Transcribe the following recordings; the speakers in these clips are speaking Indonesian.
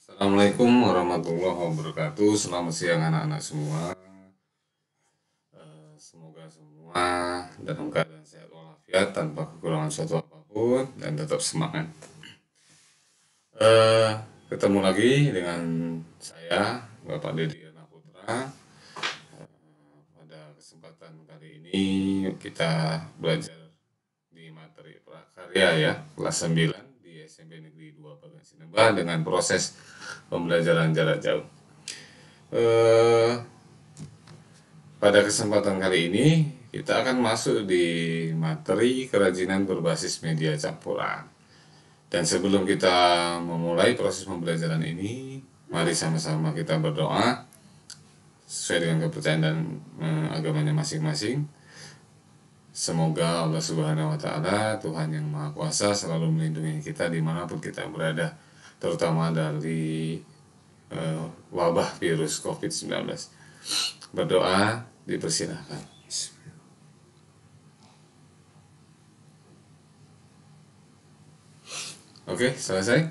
Assalamualaikum warahmatullahi wabarakatuh. Selamat siang anak-anak semua. Semoga semua dalam keadaan sehat walafiat tanpa kekurangan suatu apapun dan tetap semangat. Ketemu lagi dengan saya Bapak Dedi Ernah Putra. Pada kesempatan kali ini kita belajar di materi prakarya ya, kelas 9 di SMP Negeri 2 Bagan Sineba dengan proses pembelajaran jarak jauh. Pada kesempatan kali ini kita akan masuk di materi kerajinan berbasis media campuran. Dan sebelum kita memulai proses pembelajaran ini, mari sama-sama kita berdoa sesuai dengan kepercayaan dan agamanya masing-masing. Semoga Allah Subhanahu wa Ta'ala, Tuhan yang Maha Kuasa, selalu melindungi kita dimanapun kita berada, terutama dari wabah virus COVID-19. Berdoa dipersilahkan. Oke, selesai.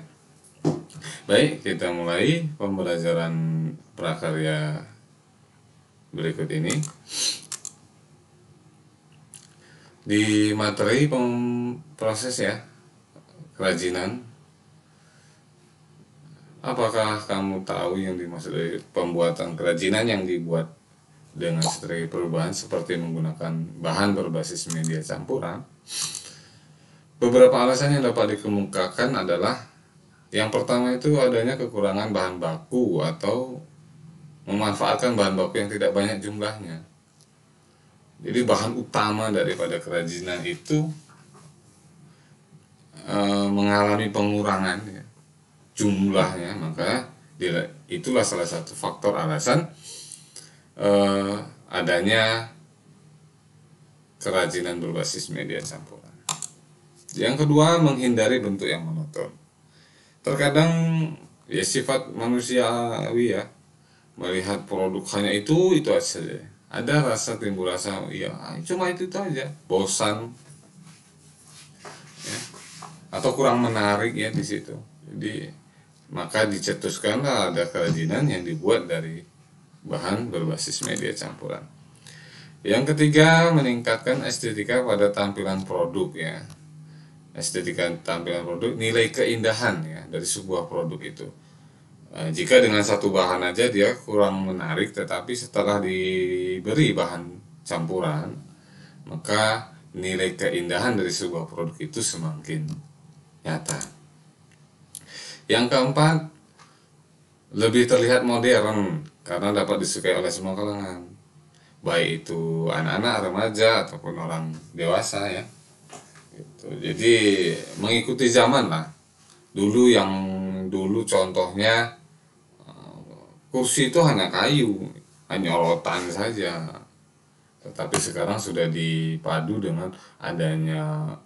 Baik, kita mulai pembelajaran prakarya berikut ini. Di materi proses ya, kerajinan. Apakah kamu tahu yang dimaksud dari pembuatan kerajinan yang dibuat dengan strategi perubahan seperti menggunakan bahan berbasis media campuran? Beberapa alasan yang dapat dikemukakan adalah yang pertama itu adanya kekurangan bahan baku atau memanfaatkan bahan baku yang tidak banyak jumlahnya. Jadi bahan utama daripada kerajinan itu mengalami pengurangan ya, jumlahnya, maka itulah salah satu faktor alasan adanya kerajinan berbasis media campuran. Yang kedua, menghindari bentuk yang monoton. Terkadang ya sifat manusiawi ya, melihat produk hanya itu aja. Ada timbul rasa ya cuma itu aja, bosan ya, atau kurang menarik ya di situ. Jadi maka dicetuskanlah ada kerajinan yang dibuat dari bahan berbasis media campuran. Yang ketiga, meningkatkan estetika pada tampilan produk ya. Estetika tampilan produk, nilai keindahan ya dari sebuah produk itu. Jika dengan satu bahan aja dia kurang menarik, tetapi setelah diberi bahan campuran, maka nilai keindahan dari sebuah produk itu semakin nyata. Yang keempat, lebih terlihat modern karena dapat disukai oleh semua kalangan, baik itu anak-anak, remaja ataupun orang dewasa ya. Jadi mengikuti zaman lah. Dulu contohnya kursi itu hanya kayu, hanya rotan saja. Tetapi sekarang sudah dipadu dengan adanya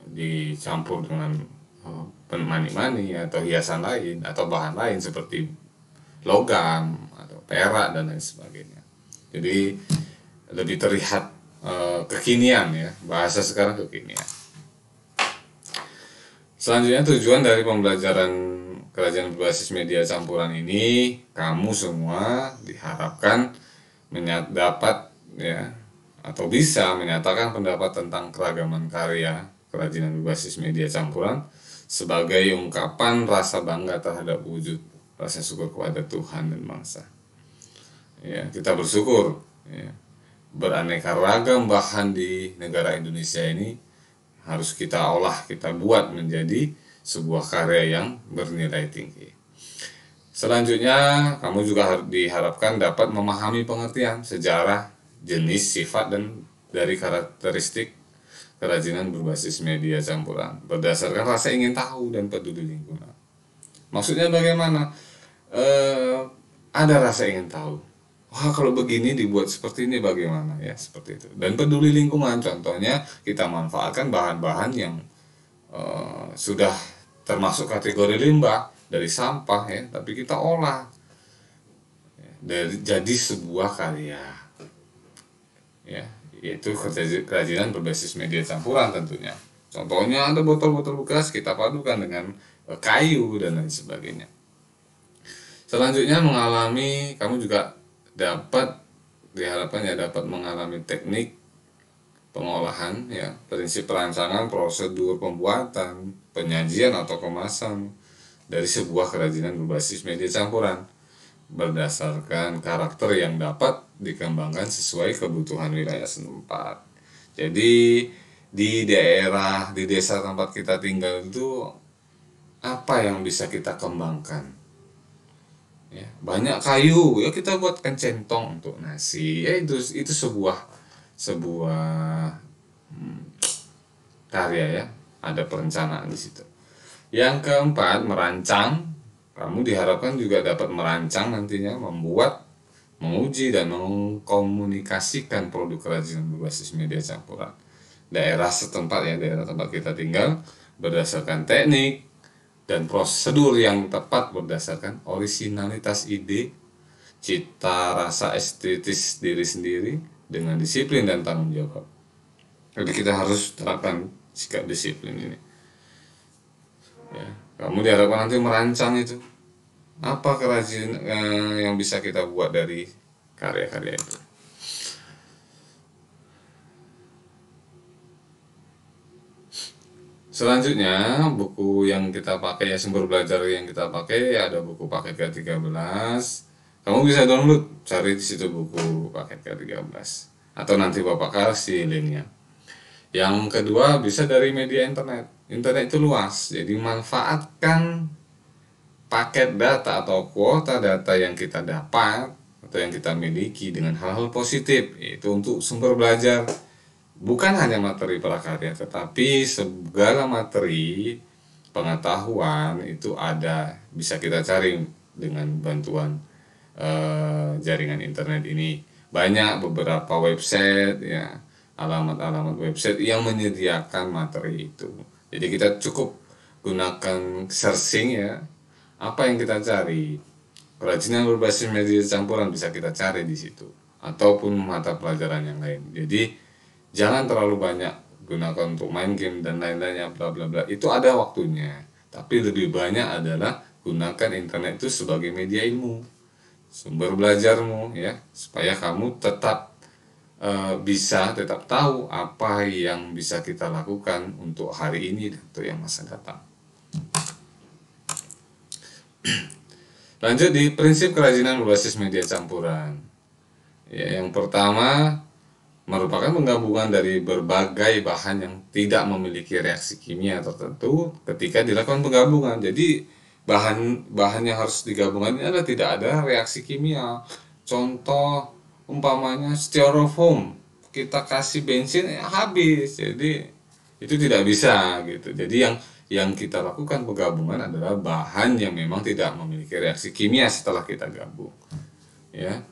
dicampur dengan mani-mani atau hiasan lain atau bahan lain seperti logam atau perak dan lain sebagainya. Jadi lebih terlihat kekinian ya, bahasa sekarang kekinian. Selanjutnya, tujuan dari pembelajaran kerajinan berbasis media campuran ini, kamu semua diharapkan dapat ya atau bisa menyatakan pendapat tentang keragaman karya kerajinan berbasis media campuran sebagai ungkapan rasa bangga terhadap wujud rasa syukur kepada Tuhan dan bangsa. Ya, kita bersyukur ya, beraneka ragam bahan di negara Indonesia ini harus kita olah, kita buat menjadi sebuah karya yang bernilai tinggi. Selanjutnya, kamu juga diharapkan dapat memahami pengertian, sejarah, jenis, sifat, dan dari karakteristik kerajinan berbasis media campuran berdasarkan rasa ingin tahu dan peduli lingkungan. Maksudnya bagaimana? Ada rasa ingin tahu. Wah, kalau begini dibuat seperti ini bagaimana ya, seperti itu. Dan peduli lingkungan, contohnya kita manfaatkan bahan-bahan yang sudah termasuk kategori limbah dari sampah ya, tapi kita olah jadi sebuah karya ya, yaitu kerajinan berbasis media campuran tentunya. Contohnya ada botol-botol bekas kita padukan dengan kayu dan lain sebagainya. Selanjutnya kamu juga diharapkan ya dapat mengalami teknik pengolahan ya, prinsip perancangan, prosedur pembuatan, penyajian atau kemasan dari sebuah kerajinan berbasis media campuran berdasarkan karakter yang dapat dikembangkan sesuai kebutuhan wilayah setempat. Jadi di desa tempat kita tinggal itu apa yang bisa kita kembangkan? Ya, banyak kayu ya, kita buatkan centong untuk nasi ya, itu sebuah karya ya, ada perencanaan di situ. Yang keempat, merancang. Kamu diharapkan juga dapat merancang nantinya, membuat, menguji dan mengkomunikasikan produk kerajinan berbasis media campuran daerah setempat ya, daerah tempat kita tinggal berdasarkan teknik dan prosedur yang tepat berdasarkan orisinalitas ide, cita rasa estetis diri sendiri dengan disiplin dan tanggung jawab. Jadi kita harus terapkan sikap disiplin ini. Ya, kamu diharapkan nanti merancang itu apa kerajinan yang bisa kita buat dari karya-karya itu. Selanjutnya, buku yang kita pakai ya, sumber belajar yang kita pakai ya, ada buku paket ke-13. Kamu bisa download, cari di situ buku paket ke-13 atau nanti Bapak kasih linknya. Yang kedua, bisa dari media internet. Internet itu luas, jadi manfaatkan paket data atau kuota data yang kita dapat atau yang kita miliki dengan hal-hal positif, yaitu untuk sumber belajar. Bukan hanya materi prakarya, tetapi segala materi pengetahuan itu ada, bisa kita cari dengan bantuan jaringan internet ini. Banyak beberapa website ya, alamat-alamat website yang menyediakan materi itu. Jadi kita cukup gunakan searching ya, apa yang kita cari. Kerajinan berbasis media campuran bisa kita cari di situ, ataupun mata pelajaran yang lain. Jadi jangan terlalu banyak gunakan untuk main game dan lain-lainnya bla bla bla. Itu ada waktunya. Tapi lebih banyak adalah gunakan internet itu sebagai media ilmu, sumber belajarmu ya, supaya kamu tetap bisa tetap tahu apa yang bisa kita lakukan untuk hari ini dan untuk yang masa datang. Lanjut di prinsip kerajinan berbasis media campuran. Ya, yang pertama merupakan penggabungan dari berbagai bahan yang tidak memiliki reaksi kimia tertentu ketika dilakukan penggabungan. Jadi bahan yang harus digabungkan ini adalah tidak ada reaksi kimia. Contoh umpamanya styrofoam, kita kasih bensin habis. Jadi itu tidak bisa gitu. Jadi yang kita lakukan penggabungan adalah bahan yang memang tidak memiliki reaksi kimia setelah kita gabung. Ya.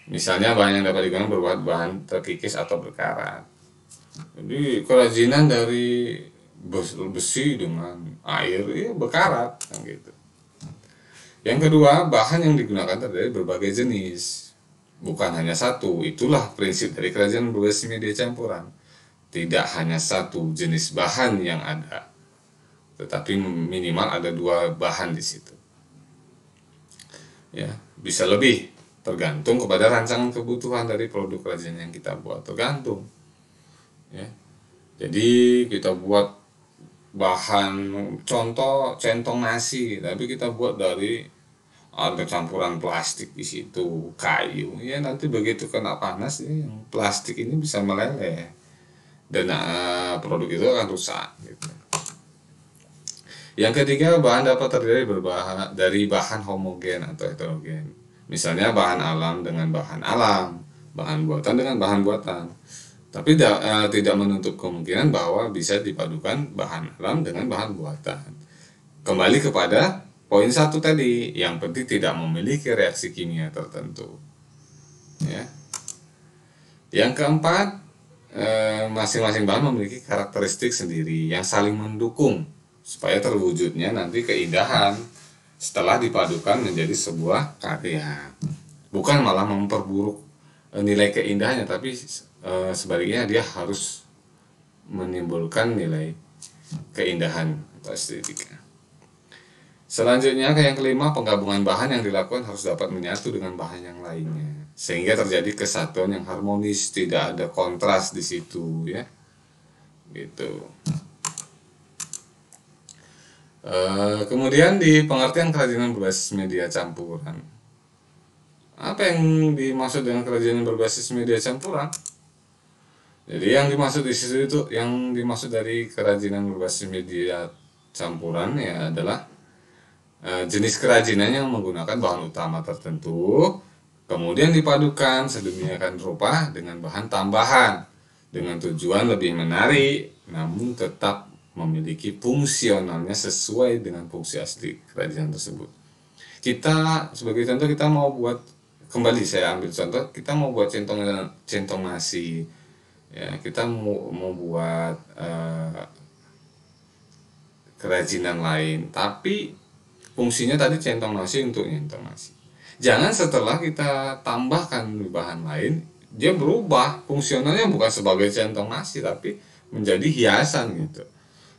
Misalnya bahan yang dapat digunakan berbuat bahan terkikis atau berkarat. Jadi kerajinan dari besi dengan air ya berkarat kan gitu. Yang kedua, bahan yang digunakan terdiri berbagai jenis, bukan hanya satu. Itulah prinsip dari kerajinan berbasis media campuran. Tidak hanya satu jenis bahan yang ada, tetapi minimal ada 2 bahan di situ. Ya, bisa lebih, tergantung kepada rancangan kebutuhan dari produk kerajinan yang kita buat, tergantung ya. Jadi kita buat bahan, contoh centong nasi, tapi kita buat dari ada campuran plastik di situ, kayu ya, nanti begitu kena panas ya, yang plastik ini bisa meleleh dan produk itu akan rusak gitu. Yang ketiga, bahan dapat terdiri dari bahan homogen atau heterogen. Misalnya bahan alam dengan bahan alam, bahan buatan dengan bahan buatan. Tapi tidak menutup kemungkinan bahwa bisa dipadukan bahan alam dengan bahan buatan. Kembali kepada poin 1 tadi, yang penting tidak memiliki reaksi kimia tertentu. Ya. Yang keempat, masing-masing bahan memiliki karakteristik sendiri yang saling mendukung supaya terwujudnya nanti keindahan setelah dipadukan menjadi sebuah karya. Bukan malah memperburuk nilai keindahannya, tapi sebaliknya dia harus menimbulkan nilai keindahan atau estetika. Selanjutnya yang kelima, penggabungan bahan yang dilakukan harus dapat menyatu dengan bahan yang lainnya sehingga terjadi kesatuan yang harmonis, tidak ada kontras di situ ya. Gitu. Kemudian di pengertian kerajinan berbasis media campuran. Apa yang dimaksud dengan kerajinan berbasis media campuran? Jadi yang dimaksud di situ itu, yang dimaksud dari kerajinan berbasis media campuran ya adalah jenis kerajinan yang menggunakan bahan utama tertentu, kemudian dipadukan sedemikian rupa dengan bahan tambahan dengan tujuan lebih menarik, namun tetap memiliki fungsionalnya sesuai dengan fungsi asli kerajinan tersebut. Kita sebagai contoh, kita mau buat, kembali saya ambil contoh, kita mau buat centong nasi ya, kita mau buat kerajinan lain, tapi fungsinya tadi centong nasi untuk nyentong nasi. Jangan setelah kita tambahkan bahan lain dia berubah fungsionalnya, bukan sebagai centong nasi tapi menjadi hiasan gitu.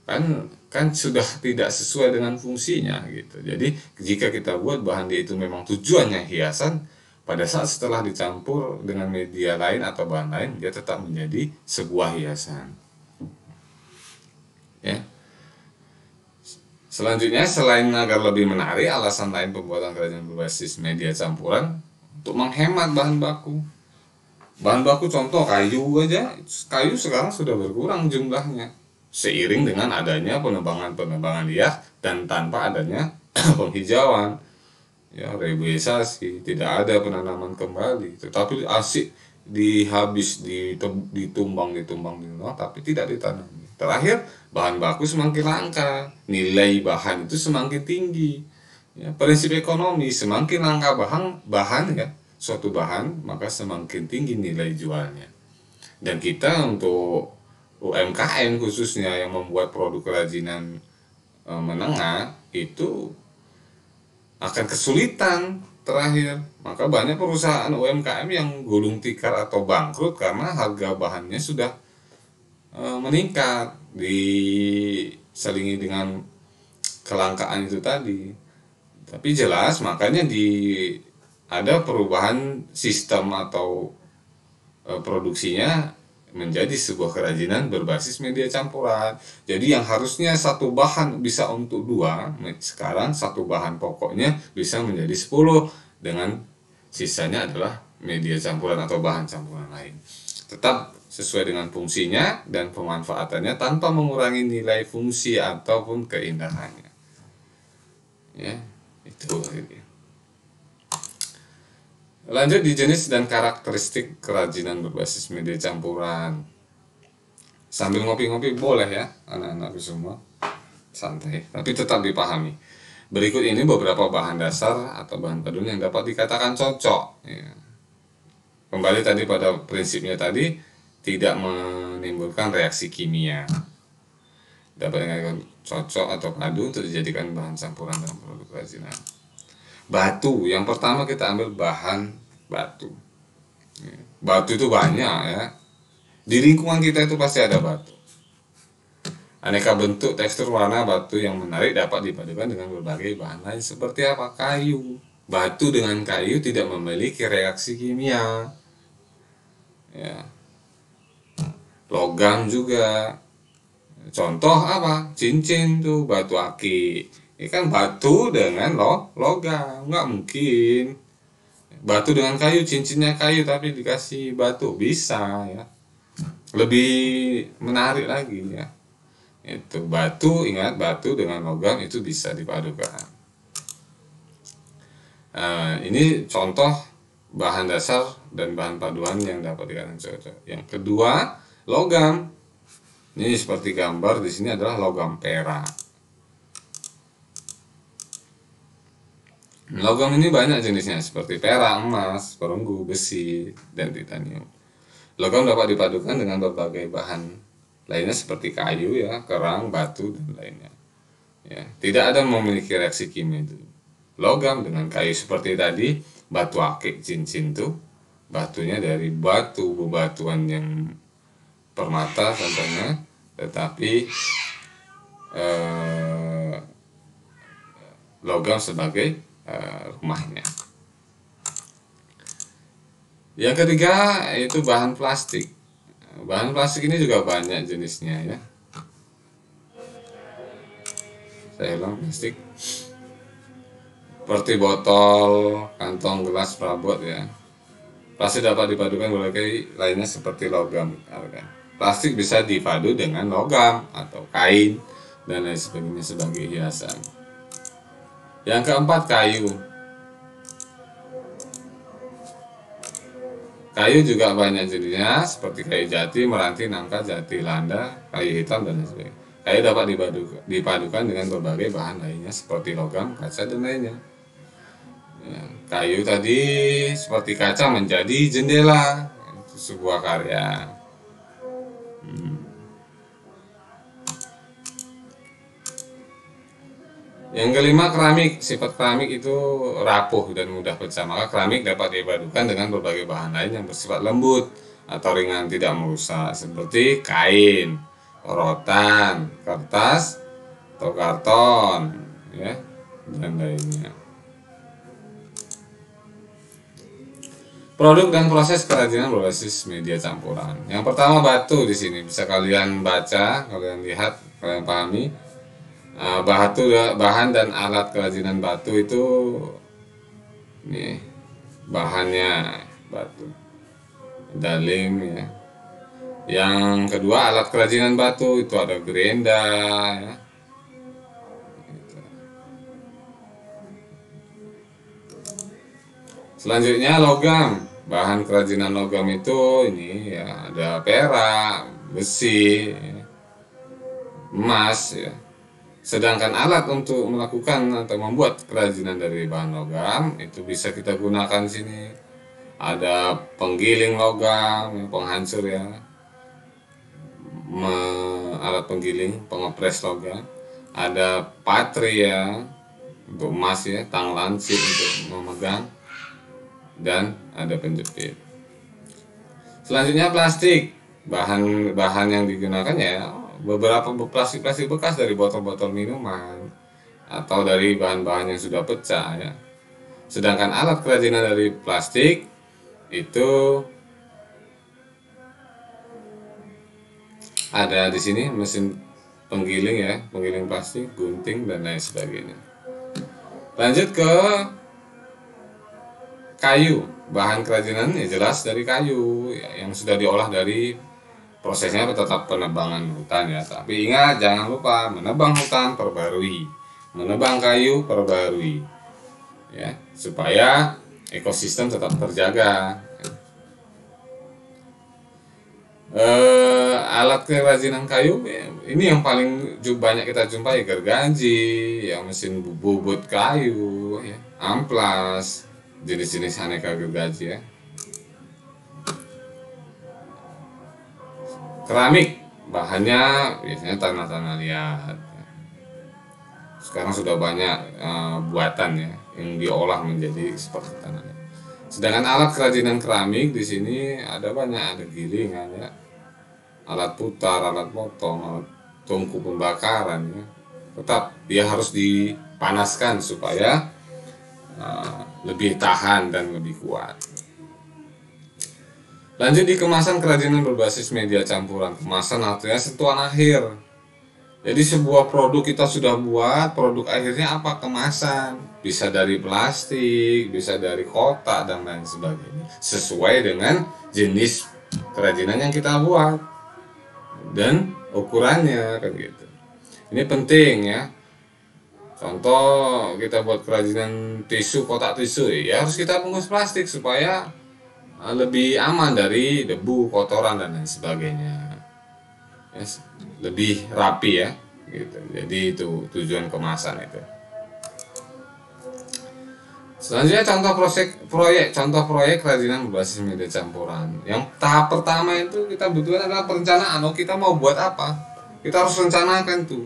Kan sudah tidak sesuai dengan fungsinya gitu. Jadi jika kita buat bahan dia itu memang tujuannya hiasan, pada saat setelah dicampur dengan media lain atau bahan lain dia tetap menjadi sebuah hiasan. Ya. Selanjutnya, selain agar lebih menarik, alasan lain pembuatan kerajinan berbasis media campuran untuk menghemat bahan baku. Bahan baku contoh kayu aja, kayu sekarang sudah berkurang jumlahnya seiring dengan adanya penebangan liar dan tanpa adanya penghijauan. Ya, reboisasi, tidak ada penanaman kembali, tetapi asik ditumbang, tapi tidak ditanam. Terakhir, bahan baku semakin langka, nilai bahan itu semakin tinggi. Ya, prinsip ekonomi, semakin langka bahan ya, suatu bahan, maka semakin tinggi nilai jualnya. Dan kita untuk UMKM khususnya yang membuat produk kerajinan menengah itu akan kesulitan terakhir. Maka banyak perusahaan UMKM yang gulung tikar atau bangkrut karena harga bahannya sudah meningkat diselingi dengan kelangkaan itu tadi. Tapi jelas makanya ada perubahan sistem atau produksinya menjadi sebuah kerajinan berbasis media campuran. Jadi yang harusnya satu bahan bisa untuk 2, sekarang satu bahan pokoknya bisa menjadi 10 dengan sisanya adalah media campuran atau bahan campuran lain. Tetap sesuai dengan fungsinya dan pemanfaatannya tanpa mengurangi nilai fungsi ataupun keindahannya. Ya, itu. Lanjut di jenis dan karakteristik kerajinan berbasis media campuran. Sambil ngopi-ngopi boleh ya anak-anakku semua, santai, tapi tetap dipahami. Berikut ini beberapa bahan dasar atau bahan padun yang dapat dikatakan cocok ya. Kembali tadi pada prinsipnya tadi, tidak menimbulkan reaksi kimia, dapat dikatakan cocok atau padu untuk dijadikan bahan campuran dalam produk kerajinan. Batu, yang pertama kita ambil bahan batu. Batu itu banyak ya. Di lingkungan kita itu pasti ada batu. Aneka bentuk, tekstur, warna batu yang menarik dapat dipadukan dengan berbagai bahan lain seperti apa? Kayu. Batu dengan kayu tidak memiliki reaksi kimia. Ya. Logam juga. Contoh apa? Cincin tuh batu akik. Ini kan batu dengan logam, nggak mungkin. Batu dengan kayu, cincinnya kayu tapi dikasih batu, bisa ya. Lebih menarik lagi ya. Itu batu, ingat batu dengan logam itu bisa dipadukan. Ini contoh bahan dasar dan bahan paduan yang dapat dikatakan cocok. Yang kedua, logam. Ini seperti gambar di sini adalah logam perak. Logam ini banyak jenisnya seperti perak, emas, perunggu, besi, dan titanium. Logam dapat dipadukan dengan berbagai bahan lainnya seperti kayu ya, kerang, batu, dan lainnya. Ya, tidak ada memiliki reaksi kimia itu. Logam dengan kayu seperti tadi, batu akik cincin tuh batunya dari batu bebatuan yang permata contohnya, tetapi logam sebagai rumahnya. Yang ketiga yaitu bahan plastik. Bahan plastik ini juga banyak jenisnya ya. Saya ulang, plastik seperti botol, kantong, gelas, perabot ya. Plastik dapat dipadukan berbagai lainnya seperti logam. Plastik bisa dipadu dengan logam atau kain dan lain sebagainya sebagai hiasan. Yang keempat, kayu. Kayu juga banyak jenisnya seperti kayu jati, meranti, nangka, jati landa, kayu hitam dan lain sebagainya. Kayu dapat dipadukan dengan berbagai bahan lainnya seperti logam, kaca dan lainnya. Ya, kayu tadi seperti kaca menjadi jendela, itu sebuah karya. Yang kelima, keramik. Sifat keramik itu rapuh dan mudah pecah. Maka keramik dapat dipadukan dengan berbagai bahan lain yang bersifat lembut atau ringan, tidak merusak, seperti kain, rotan, kertas, atau karton, ya, dan lainnya. Produk dan proses kerajinan berbasis media campuran. Yang pertama, batu. Di sini bisa kalian baca, kalian lihat, kalian pahami. Bahan dan alat kerajinan batu itu nih, bahannya batu, dalim ya. Yang kedua, alat kerajinan batu itu ada gerenda ya. Selanjutnya, logam. Bahan kerajinan logam itu ini ya, ada perak, besi, ya, emas ya. Sedangkan alat untuk melakukan atau membuat kerajinan dari bahan logam itu bisa kita gunakan di sini. Ada penggiling logam, penghancur ya, alat penggiling, pengepres logam. Ada patri ya untuk emas ya, tang lancip untuk memegang, dan ada penjepit. Selanjutnya, plastik. Bahan yang digunakan ya beberapa plastik bekas dari botol-botol minuman atau dari bahan-bahan yang sudah pecah ya. Sedangkan alat kerajinan dari plastik itu ada di sini, mesin penggiling ya, penggiling plastik, gunting dan lain sebagainya. Lanjut ke kayu. Bahan kerajinan ya jelas dari kayu ya, yang sudah diolah dari prosesnya tetap penebangan hutan ya. Tapi ingat, jangan lupa menebang hutan perbarui, menebang kayu perbarui ya, supaya ekosistem tetap terjaga. Alat kerajinan kayu ya, ini yang paling banyak kita jumpai, gergaji ya, mesin bubut kayu ya, amplas, jenis-jenis aneka gergaji ya. Keramik, bahannya biasanya tanah-tanah liat. Sekarang sudah banyak buatan ya yang diolah menjadi seperti tanah liat. Sedangkan alat kerajinan keramik di sini ada banyak, ada gilingan ya, alat putar, alat potong, alat tungku pembakaran ya. Tetap dia harus dipanaskan supaya lebih tahan dan lebih kuat. Lanjut di kemasan kerajinan berbasis media campuran. Kemasan artinya sentuhan akhir. Jadi sebuah produk kita sudah buat, produk akhirnya apa? Kemasan. Bisa dari plastik, bisa dari kotak dan lain sebagainya. Sesuai dengan jenis kerajinan yang kita buat dan ukurannya kan gitu. Ini penting ya. Contoh kita buat kerajinan tisu, kotak tisu ya, harus kita bungkus plastik supaya lebih aman dari debu, kotoran dan lain sebagainya. Yes, lebih rapi ya gitu. Jadi itu tujuan kemasan itu. Selanjutnya, contoh proyek kerajinan berbasis media campuran. Yang tahap pertama itu kita butuhkan adalah perencanaan. Kita mau buat apa? Kita harus rencanakan tuh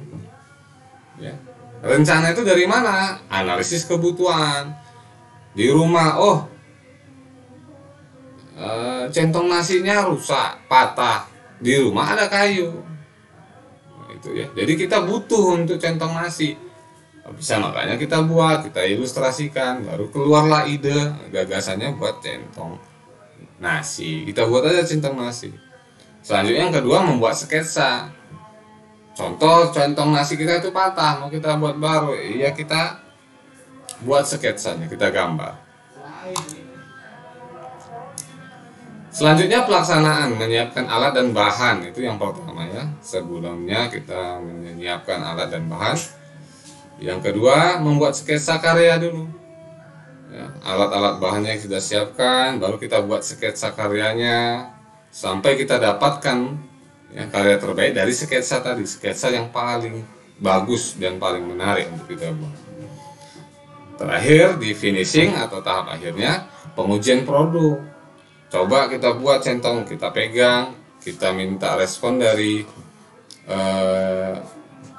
ya. Rencana itu dari mana? Analisis kebutuhan di rumah. Centong nasinya rusak, patah. Di rumah ada kayu. Itu ya. Jadi kita butuh untuk centong nasi. Bisa, makanya kita buat, kita ilustrasikan, baru keluarlah ide gagasannya buat centong nasi. Kita buat aja centong nasi. Selanjutnya yang kedua, membuat sketsa. Contoh centong nasi kita itu patah, mau kita buat baru, iya kita buat sketsanya, kita gambar. Selanjutnya pelaksanaan, menyiapkan alat dan bahan, itu yang pertama ya. Sebelumnya kita menyiapkan alat dan bahan. Yang kedua, membuat sketsa karya dulu ya, alat-alat bahannya yang kita siapkan, baru kita buat sketsa karyanya sampai kita dapatkan ya, karya terbaik dari sketsa tadi, sketsa yang paling bagus dan paling menarik untuk kita buat. Terakhir di finishing atau tahap akhirnya, pengujian produk. Coba kita buat centong, kita pegang, kita minta respon dari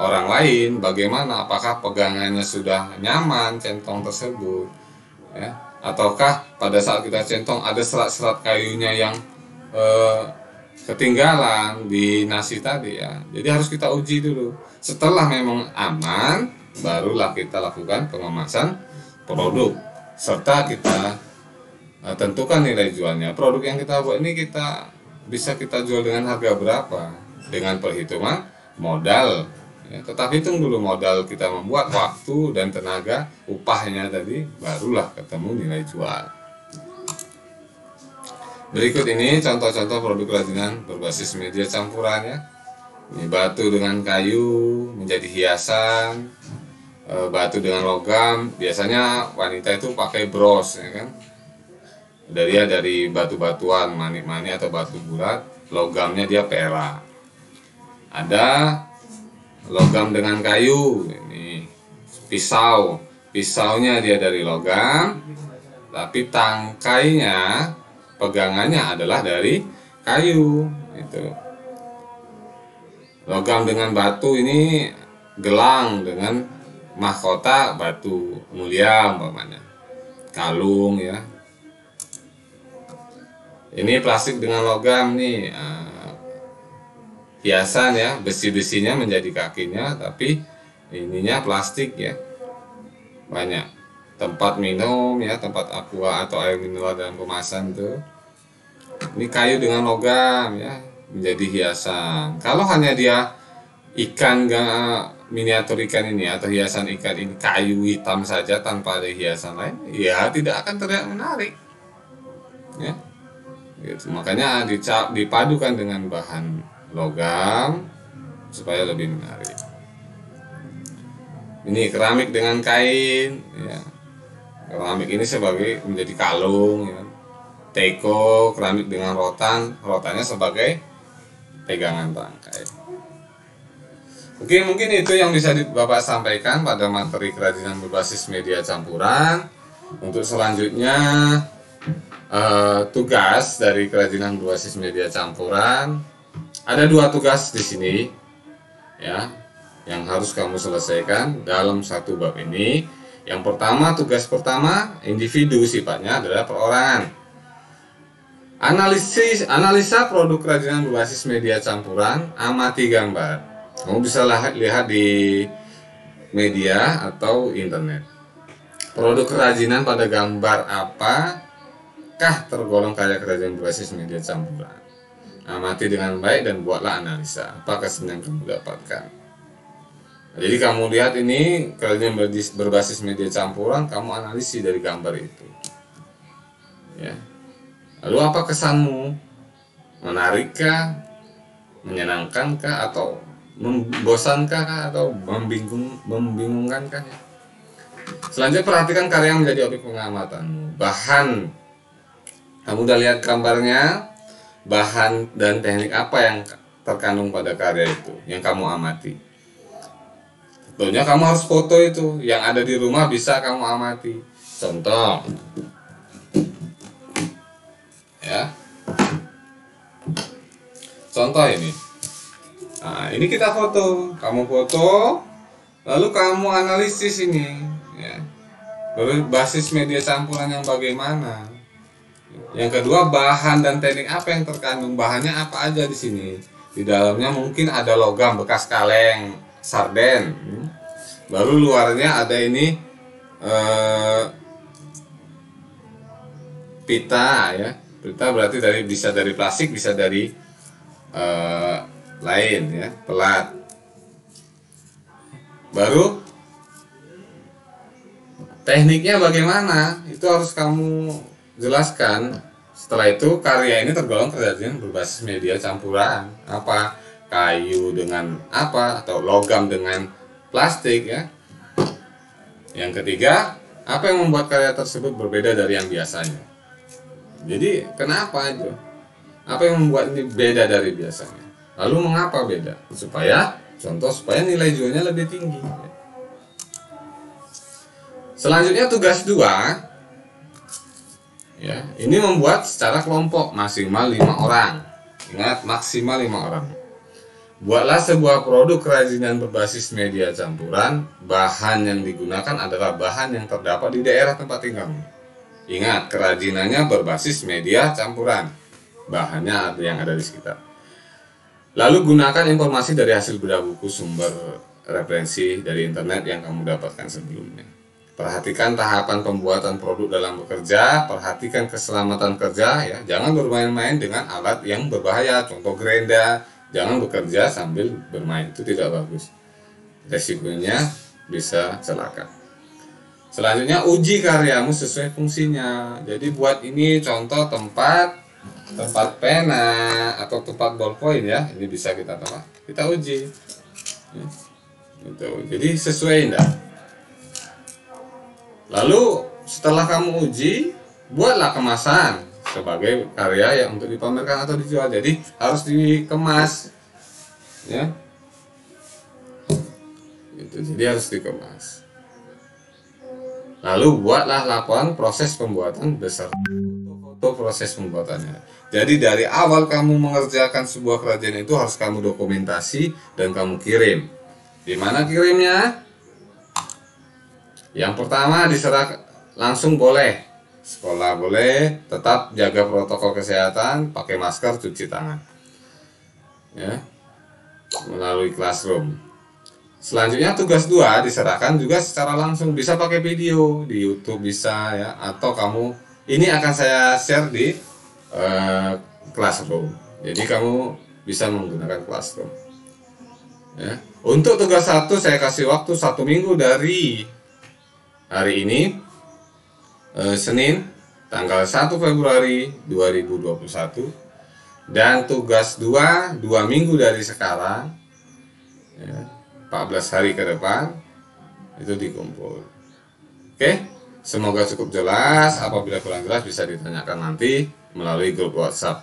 orang lain, bagaimana, apakah pegangannya sudah nyaman centong tersebut ya, ataukah pada saat kita centong ada serat-serat kayunya yang ketinggalan di nasi tadi ya. Jadi harus kita uji dulu. Setelah memang aman, barulah kita lakukan pengemasan produk serta kita tentukan nilai jualnya. Produk yang kita buat ini bisa kita jual dengan harga berapa, dengan perhitungan modal ya. Tetap hitung dulu modal kita membuat, waktu dan tenaga, upahnya tadi, barulah ketemu nilai jual. Berikut ini contoh-contoh produk kerajinan berbasis media campuran ya. Ini batu dengan kayu menjadi hiasan, batu dengan logam. Biasanya wanita itu pakai bros ya kan, dari batu-batuan, manik-manik atau batu bulat, logamnya dia perak. Ada logam dengan kayu, ini pisaunya dia dari logam, tapi tangkainya, pegangannya adalah dari kayu. Itu logam dengan batu, ini gelang dengan mahkota batu mulia umpamanya, kalung ya. Ini plastik dengan logam nih, hiasan ya, besi-besinya menjadi kakinya, tapi ininya plastik ya. Banyak tempat minum ya, tempat aqua atau air mineral dalam kemasan tuh. Ini kayu dengan logam ya, menjadi hiasan. Kalau hanya dia ikan, miniatur ikan ini atau hiasan ikan ini kayu hitam saja tanpa ada hiasan lain, ya tidak akan terlihat menarik ya. Gitu. Makanya dipadukan dengan bahan logam supaya lebih menarik. Ini keramik dengan kain ya. Keramik ini sebagai menjadi kalung ya. Teko, keramik dengan rotannya sebagai pegangan tangkai. Oke, mungkin itu yang bisa Bapak sampaikan pada materi kerajinan berbasis media campuran. Untuk selanjutnya, tugas dari kerajinan berbasis media campuran, ada 2 tugas di sini ya, yang harus kamu selesaikan dalam satu bab ini. Yang pertama, tugas pertama individu, sifatnya adalah perorangan. Analisa produk kerajinan berbasis media campuran, amati gambar. Kamu bisa lihat di media atau internet. Produk kerajinan pada gambar apakah tergolong karya kerajinan berbasis media campuran? Amati dengan baik dan buatlah analisa. Apa kesan yang kamu dapatkan? Jadi kamu lihat ini kerajinan berbasis media campuran, kamu analisis dari gambar itu. Ya. Lalu apa kesanmu? Menarikkah? Menyenangkankah? Atau membosankah? Atau membingungkankah? Ya? Selanjutnya perhatikan karya yang menjadi objek pengamatanmu. Bahan, kamu udah lihat gambarnya, bahan dan teknik apa yang terkandung pada karya itu yang kamu amati. Tentunya kamu harus foto itu, yang ada di rumah bisa kamu amati. Contoh ya, contoh ini. Nah, ini kita foto, kamu foto, lalu kamu analisis ini ya, berbasis media campuran yang bagaimana. Yang kedua, bahan dan teknik apa yang terkandung, bahannya apa aja di sini. Di dalamnya mungkin ada logam bekas kaleng, sarden, baru luarnya ada ini pita ya. Pita berarti bisa dari plastik, bisa dari lain ya, pelat. Baru tekniknya bagaimana, itu harus kamu jelaskan. Setelah itu karya ini tergolong kerajinan berbasis media campuran. Apa? Kayu dengan apa, atau logam dengan plastik ya. Yang ketiga, apa yang membuat karya tersebut berbeda dari yang biasanya? Jadi kenapa itu? Apa yang membuat ini beda dari biasanya? Lalu mengapa beda? Supaya nilai jualnya lebih tinggi. Selanjutnya tugas 2 ya, ini membuat secara kelompok maksimal 5 orang. Ingat, maksimal 5 orang. Buatlah sebuah produk kerajinan berbasis media campuran. Bahan yang digunakan adalah bahan yang terdapat di daerah tempat tinggalmu. Ingat, kerajinannya berbasis media campuran. Bahannya yang ada di sekitar. Lalu gunakan informasi dari hasil bedah buku sumber referensi dari internet yang kamu dapatkan sebelumnya. Perhatikan tahapan pembuatan produk dalam bekerja. Perhatikan keselamatan kerja ya. Jangan bermain-main dengan alat yang berbahaya. Contoh gerenda. Jangan bekerja sambil bermain, itu tidak bagus. Resikonya bisa celaka. Selanjutnya, uji karyamu sesuai fungsinya. Jadi buat ini contoh tempat pena atau tempat ballpoint ya. Ini bisa kita uji. Gitu. Jadi sesuai enggak? Lalu setelah kamu uji, buatlah kemasan sebagai karya yang untuk dipamerkan atau dijual. Jadi harus dikemas ya. Gitu. Jadi harus dikemas. Lalu buatlah laporan proses pembuatan beserta foto proses pembuatannya. Jadi dari awal kamu mengerjakan sebuah kerajinan itu harus kamu dokumentasi dan kamu kirim. Di mana kirimnya? Yang pertama diserah langsung boleh, sekolah boleh, tetap jaga protokol kesehatan, pakai masker, cuci tangan, ya, melalui classroom. Selanjutnya tugas 2 diserahkan juga secara langsung, bisa pakai video di YouTube bisa ya, atau kamu ini akan saya share di classroom. Jadi kamu bisa menggunakan classroom. Ya. Untuk tugas 1 saya kasih waktu 1 minggu dari hari ini, Senin tanggal 1 Februari 2021, dan tugas 2 minggu dari sekarang ya, 14 hari ke depan itu dikumpul. Oke, semoga cukup jelas. Apabila kurang jelas bisa ditanyakan nanti melalui grup WhatsApp.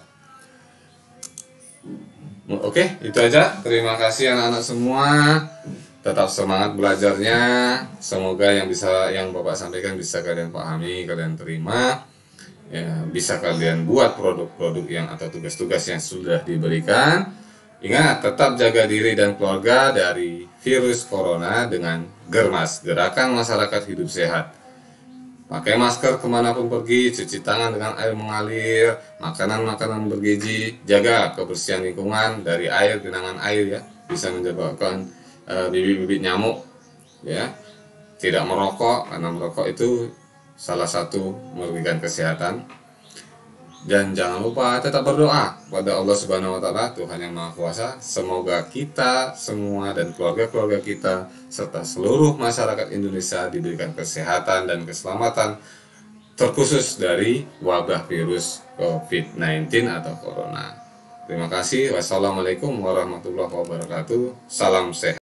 Oke, itu aja. Terima kasih anak-anak semua. Tetap semangat belajarnya. Semoga yang Bapak sampaikan bisa kalian pahami, kalian terima. Ya, bisa kalian buat produk-produk yang atau tugas-tugas yang sudah diberikan. Ingat, tetap jaga diri dan keluarga dari virus corona dengan GERMAS, Gerakan Masyarakat Hidup Sehat. Pakai masker kemanapun pergi, cuci tangan dengan air mengalir, makanan-makanan bergizi, jaga kebersihan lingkungan dari air, genangan air ya, bisa menyebabkan bibit-bibit nyamuk ya. Tidak merokok, karena merokok itu salah satu merugikan kesehatan. Dan jangan lupa tetap berdoa kepada Allah Subhanahu wa Ta'ala, Tuhan yang Maha Kuasa. Semoga kita semua dan keluarga-keluarga kita serta seluruh masyarakat Indonesia diberikan kesehatan dan keselamatan, terkhusus dari wabah virus COVID-19 atau Corona. Terima kasih. Wassalamualaikum warahmatullahi wabarakatuh. Salam sehat.